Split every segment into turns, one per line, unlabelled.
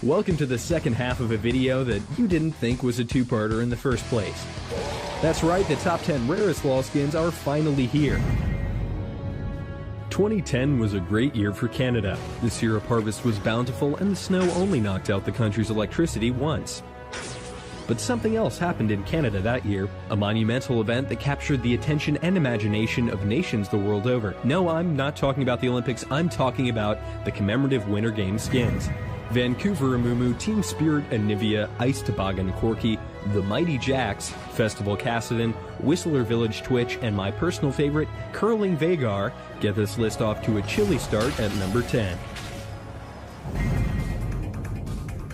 Welcome to the second half of a video that you didn't think was a two-parter in the first place. That's right, the top 10 rarest LoL skins are finally here. 2010 was a great year for Canada. The syrup harvest was bountiful and the snow only knocked out the country's electricity once. But something else happened in Canada that year, a monumental event that captured the attention and imagination of nations the world over. No, I'm not talking about the Olympics, I'm talking about the commemorative Winter Games skins. Vancouver Amumu, Team Spirit Anivia, Ice Toboggan Corky, The Mighty Jacks, Festival Cassidan, Whistler Village Twitch, and my personal favorite, Curling Vagar, get this list off to a chilly start at number 10.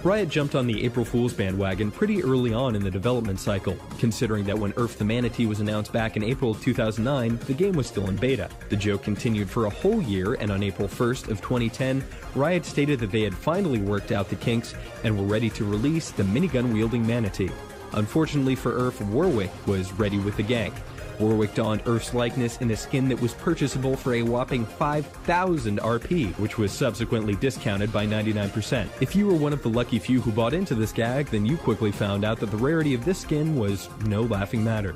Riot jumped on the April Fool's bandwagon pretty early on in the development cycle, considering that when Earth the Manatee was announced back in April of 2009, the game was still in beta. The joke continued for a whole year, and on April 1st of 2010, Riot stated that they had finally worked out the kinks and were ready to release the minigun-wielding Manatee. Unfortunately for Earth, Warwick was ready with the gank. Warwick donned Earth's likeness in a skin that was purchasable for a whopping 5,000 RP, which was subsequently discounted by 99%. If you were one of the lucky few who bought into this gag, then you quickly found out that the rarity of this skin was no laughing matter.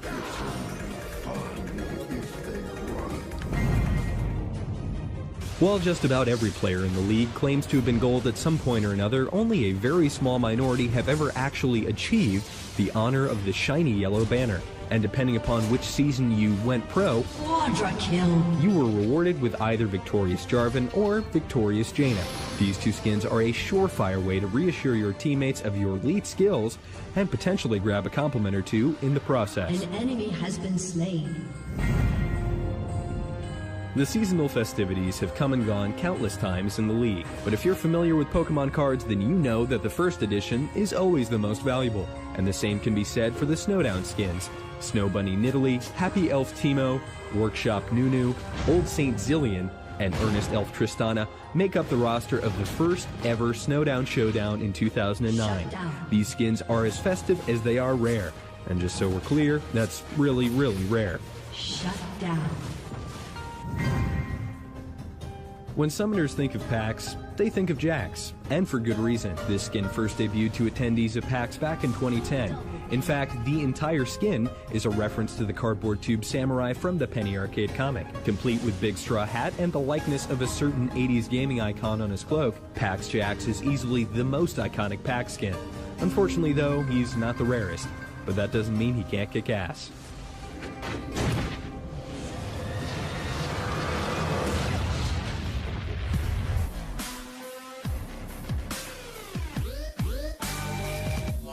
While just about every player in the league claims to have been gold at some point or another, only a very small minority have ever actually achieved the honor of the shiny yellow banner. And depending upon which season you went pro,
Quadra kill.
You were rewarded with either Victorious Jarvan or Victorious Jaina. These two skins are a surefire way to reassure your teammates of your elite skills and potentially grab a compliment or two in the process.
An enemy has been slain.
The seasonal festivities have come and gone countless times in the league, but if you're familiar with Pokemon cards, then you know that the first edition is always the most valuable, and the same can be said for the Snowdown skins. Snow Bunny Nidalee, Happy Elf Teemo, Workshop Nunu, Old Saint Zillion, and Earnest Elf Tristana make up the roster of the first ever Snowdown Showdown in 2009. These skins are as festive as they are rare, and just so we're clear, that's really, really rare.
Shut down.
When summoners think of PAX, they think of Jax, and for good reason. This skin first debuted to attendees of PAX back in 2010. In fact, the entire skin is a reference to the cardboard tube samurai from the Penny Arcade comic. Complete with big straw hat and the likeness of a certain 80s gaming icon on his cloak, PAX Jax is easily the most iconic PAX skin. Unfortunately though, he's not the rarest, but that doesn't mean he can't kick ass.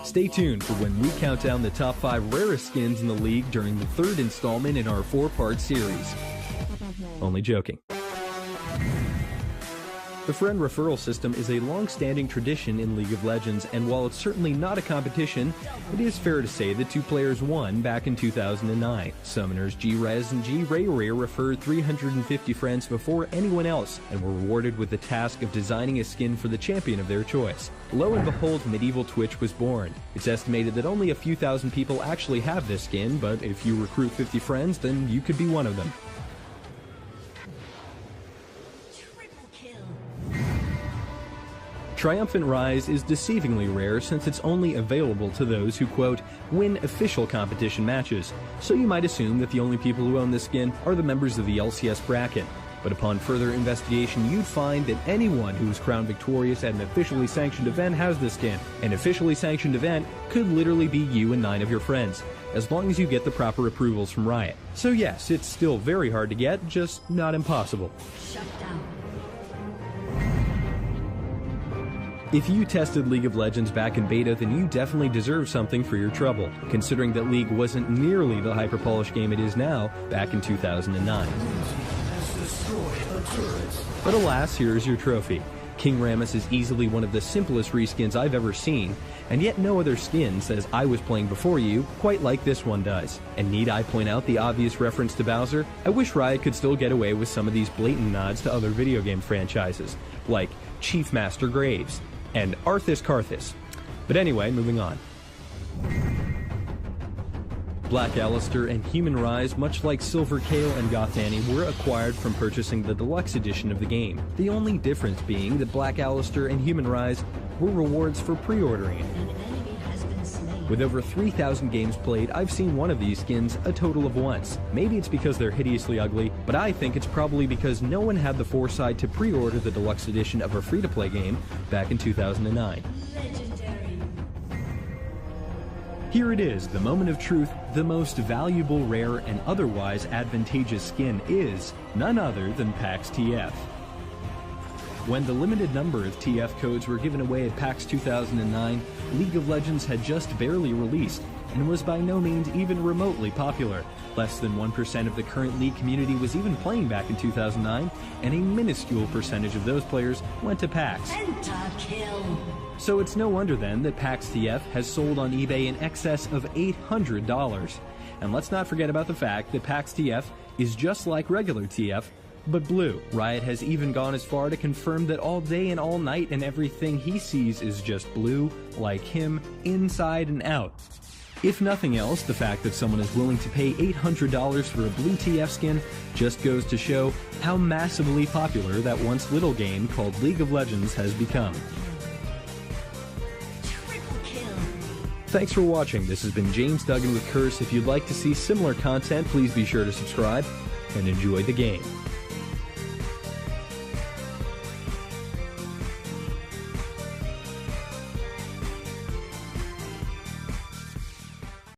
Stay tuned for when we count down the top 5 rarest skins in the league during the third installment in our 4-part series. Only joking. The friend referral system is a long-standing tradition in League of Legends, and while it's certainly not a competition, it is fair to say that two players won back in 2009. Summoners G-Rez and G-Ray referred 350 friends before anyone else, and were rewarded with the task of designing a skin for the champion of their choice. Lo and behold, Medieval Twitch was born. It's estimated that only a few thousand people actually have this skin, but if you recruit 50 friends, then you could be one of them. Triumphant Rise is deceivingly rare since it's only available to those who, quote, win official competition matches, so you might assume that the only people who own this skin are the members of the LCS bracket. But upon further investigation, you'd find that anyone who is crowned victorious at an officially sanctioned event has this skin. An officially sanctioned event could literally be you and 9 of your friends, as long as you get the proper approvals from Riot. So yes, it's still very hard to get, just not impossible.
Shut down.
If you tested League of Legends back in beta, then you definitely deserve something for your trouble, considering that League wasn't nearly the hyper-polished game it is now back in 2009. But alas, here's your trophy. King Rammus is easily one of the simplest reskins I've ever seen, and yet no other skin says I was playing before you quite like this one does. And need I point out the obvious reference to Bowser? I wish Riot could still get away with some of these blatant nods to other video game franchises, like Chief Master Graves and Arthas Karthus. But anyway, moving on. Black Alistair and Human Rise, much like Silver Kale and Goth Annie, were acquired from purchasing the deluxe edition of the game. The only difference being that Black Alistair and Human Rise were rewards for pre-ordering it.
An enemy has been slain.
With over 3,000 games played, I've seen one of these skins a total of once. Maybe it's because they're hideously ugly, but I think it's probably because no one had the foresight to pre-order the deluxe edition of a free-to-play game back in 2009.
Legendary.
Here it is, the moment of truth. The most valuable, rare, and otherwise advantageous skin is none other than PAX TF. When the limited number of TF codes were given away at PAX 2009, League of Legends had just barely released and was by no means even remotely popular. Less than 1% of the current League community was even playing back in 2009, and a minuscule percentage of those players went to PAX.
Pentakill.
So it's no wonder then that PAX TF has sold on eBay in excess of $800. And let's not forget about the fact that PAX TF is just like regular TF, but blue. Riot has even gone as far to confirm that all day and all night and everything he sees is just blue, like him, inside and out. If nothing else, the fact that someone is willing to pay $800 for a blue TF skin just goes to show how massively popular that once little game called League of Legends has become. Thanks for watching. This has been James Duggan with Curse. If you'd like to see similar content, please be sure to subscribe and enjoy the game.